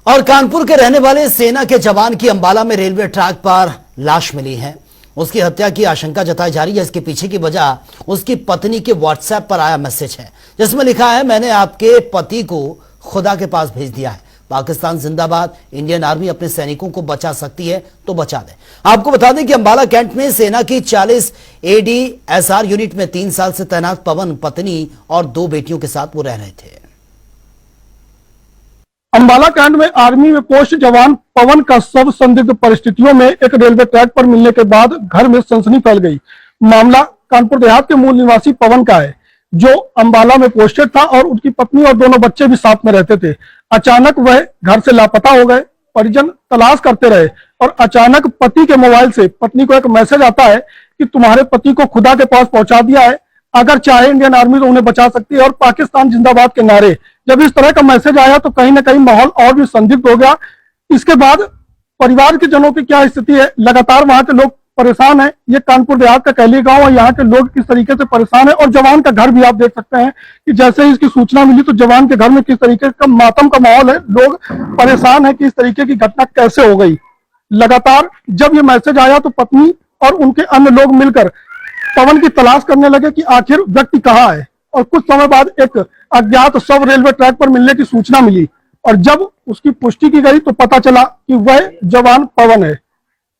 और कानपुर के रहने वाले सेना के जवान की अंबाला में रेलवे ट्रैक पर लाश मिली है। उसकी हत्या की आशंका जताई जा रही है। इसके पीछे की वजह उसकी पत्नी के व्हाट्सएप पर आया मैसेज है, जिसमें लिखा है, मैंने आपके पति को खुदा के पास भेज दिया है। पाकिस्तान जिंदाबाद। इंडियन आर्मी अपने सैनिकों को बचा सकती है तो बचा दे। आपको बता दें कि अंबाला कैंट में सेना की 40 ADSR यूनिट में 3 साल से तैनात पवन पत्नी और 2 बेटियों के साथ वो रह रहे थे। अंबाला कैंट में आर्मी में पोस्ट जवान पवन का शव संदिग्ध परिस्थितियों में एक रेलवे ट्रैक पर मिलने के बाद घर में सनसनी फैल गई। मामला कानपुर देहात के मूल निवासी पवन का है, जो अंबाला में पोस्टेड था और उनकी पत्नी और दोनों बच्चे भी साथ में रहते थे। अचानक वह घर से लापता हो गए। परिजन तलाश करते रहे और अचानक पति के मोबाइल से पत्नी को एक मैसेज आता है कि तुम्हारे पति को खुदा के पास पहुंचा दिया है, अगर चाहे इंडियन आर्मी तो उन्हें बचा सकती है, और पाकिस्तान जिंदाबाद के नारे। जब इस तरह का मैसेज आया तो कहीं ना कहीं माहौल और भी संदिग्ध हो गया। इसके बाद परिवार के जनों की क्या स्थिति है, लगातार वहां के लोग परेशान हैं। ये कानपुर देहात का कहली गांव है, यहाँ के लोग किस तरीके से परेशान है। और जवान का घर भी आप देख सकते हैं कि जैसे ही इसकी सूचना मिली तो जवान के घर में किस तरीके का मातम का माहौल है। लोग परेशान है कि इस तरीके की घटना कैसे हो गई। लगातार जब ये मैसेज आया तो पत्नी और उनके अन्य लोग मिलकर पवन की तलाश करने लगे कि आखिर व्यक्ति कहाँ है। और कुछ समय बाद एक अज्ञात शव रेलवे ट्रैक पर मिलने की सूचना मिली और जब उसकी पुष्टि की गई तो पता चला कि वह जवान पवन है।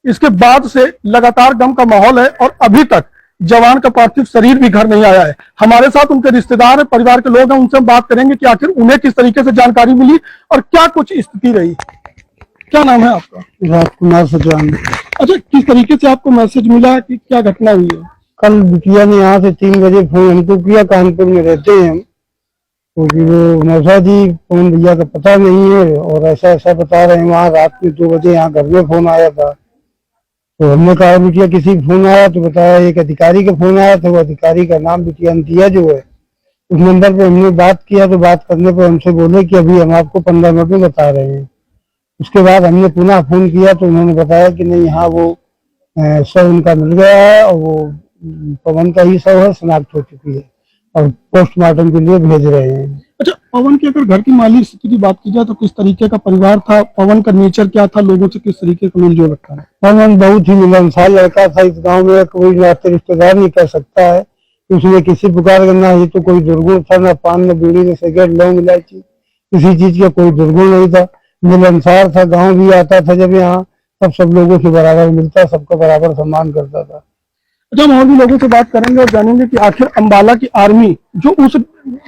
इसके बाद से लगातार गम का माहौल है और अभी तक जवान का पार्थिव शरीर भी घर नहीं आया है। हमारे साथ उनके रिश्तेदार है, परिवार के लोग हैं, उनसे हम बात करेंगे कि आखिर उन्हें किस तरीके से जानकारी मिली और क्या कुछ स्थिति रही। क्या नाम है आपका? राजकुमार सचवानी। अच्छा, किस तरीके से आपको मैसेज मिला कि क्या घटना हुई है? कल बिटिया ने यहाँ से 3 बजे फोन हमको किया, कानपुर में रहते हैं हम, क्योंकि वो मौसा जी फोन भैया का पता नहीं है और ऐसा ऐसा बता रहे हैं। वहाँ रात में 2 बजे यहाँ घर में फोन आया था तो हमने कहा बिटिया किसी का फोन आया तो बताया एक अधिकारी का फोन आया था। वो अधिकारी का नाम बिटिया ने दिया जो है, उस नंबर पे हमने बात किया तो बात करने पर हमसे बोले कि अभी हम आपको 15 मिनट में बता रहे हैं। उसके बाद हमने पुनः फोन किया तो उन्होंने बताया कि नहीं, यहाँ वो शव उनका मिल गया है और वो पवन का ही शव है, शनाख्त हो चुकी है और पोस्टमार्टम के लिए भेज रहे हैं। अच्छा, पवन की अगर घर की माली स्थिति की बात की जाए तो किस तरीके का परिवार था? पवन का नेचर क्या था? लोगों से किस तरीके का मिलजुल रखा है? पवन बहुत ही मिलनसार लड़का था। इस गांव में कोई नाते रिश्तेदार नहीं कर सकता है उसने किसी प्रकार का, ना ही तो कोई दुर्गुण था, ना पान, न बीड़ी, न सिगरेट, लौंग इलायची, किसी चीज का कोई दुर्गुण नहीं था। मिलनसार था। गाँव भी आता था जब यहाँ तब सब लोगों से बराबर मिलता, सबका बराबर सम्मान करता था। जब हम और भी लोगों से बात करेंगे और जानेंगे कि आखिर अंबाला की आर्मी जो उस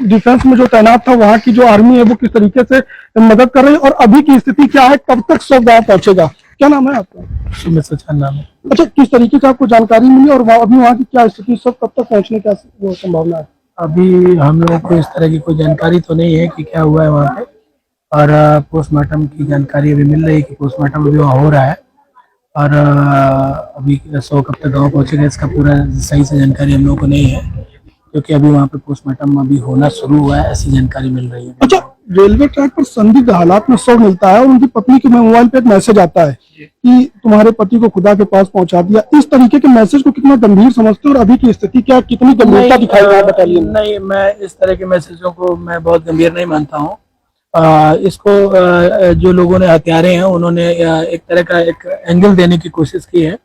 डिफेंस में जो तैनात था, वहां की जो आर्मी है वो किस तरीके से मदद कर रही है और अभी की स्थिति क्या है, कब तक शव गाँव पहुंचेगा। क्या नाम है आपका? सुमित सचान नाम है। अच्छा, किस तरीके से आपको जानकारी मिली और अभी वहाँ की क्या स्थिति, सब कब तक पहुँचने का संभावना है? अभी हम लोगों को इस तरह की कोई जानकारी तो नहीं है कि क्या हुआ है वहाँ पे, और पोस्टमार्टम की जानकारी अभी मिल रही है कि पोस्टमार्टम अभी वहाँ हो रहा है और अभी 100 कब तक गाँव पहुँचेगा इसका पूरा सही से जानकारी हम लोगों को नहीं है, क्योंकि अभी वहाँ पे पोस्टमार्टम अभी होना शुरू हुआ है, ऐसी जानकारी मिल रही है। अच्छा, रेलवे ट्रैक पर संदिग्ध हालात में शव मिलता है और उनकी पत्नी के मोबाइल पे एक मैसेज आता है कि तुम्हारे पति को खुदा के पास पहुंचा दिया। इस तरीके के मैसेज को कितना गंभीर समझते हो और अभी की स्थिति क्या, कितनी गंभीरता दिखाई है बटालियन? नहीं, मैं इस तरह के मैसेजों को मैं बहुत गंभीर नहीं मानता हूँ। इसको जो लोगों ने हत्यारे हैं उन्होंने एक तरह का एक एंगल देने की कोशिश की है,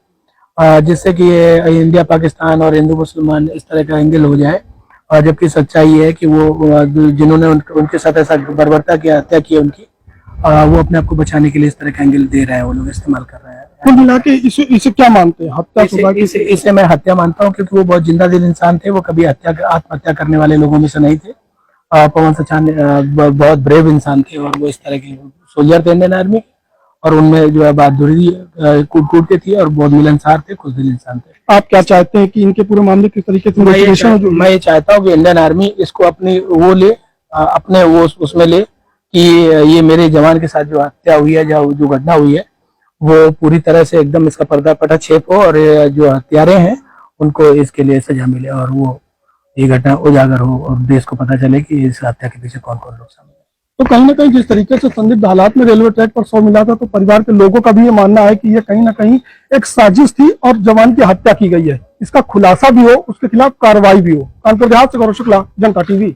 जिससे कि ये इंडिया पाकिस्तान और हिंदू मुसलमान इस तरह का एंगल हो जाए। और जबकि सच्चाई है कि वो जिन्होंने उनके साथ ऐसा बर्बरता की, हत्या की उनकी, वो अपने आप को बचाने के लिए इस तरह का एंगल दे रहे हैं, वो लोग इस्तेमाल कर रहे हैं। कुल मिला के इसे क्या मानते हैं? हत्या? इसे मैं हत्या मानता हूँ, क्योंकि वो बहुत जिंदा दिल इंसान थे। वो कभी आत्महत्या करने वाले लोगों में से नहीं थे। पवन सचान बहुत ब्रेव इंसान थे और वो इस तरह के सोल्जर थे इंडियन आर्मी, और उनमें जो है बहादुरी कूट के थी और बहुत मिलनसार थे, खुश दिल इंसान थे। आप क्या चाहते हैं कि इनके पूरे मामले किस तरीके से? मैं ये चाहता हूँ कि इंडियन आर्मी इसको अपनी वो ले, अपने वो उसमें ले कि ये मेरे जवान के साथ जो हत्या हुई है, जो घटना हुई है, वो पूरी तरह से एकदम इसका पर्दाफटा छेप हो और जो हत्यारे हैं उनको इसके लिए सजा मिले और वो ये घटना उजागर हो और देश को पता चले कि इस हत्या के पीछे कौन कौन लोग शामिल है। तो कहीं ना कहीं जिस तरीके से संदिग्ध हालात में रेलवे ट्रैक पर शव मिला था तो परिवार के लोगों का भी ये मानना है कि ये कहीं ना कहीं एक साजिश थी और जवान की हत्या की गई है। इसका खुलासा भी हो, उसके खिलाफ कार्रवाई भी हो। कानपुर देहात से गौरव शुक्ला, जनता टीवी।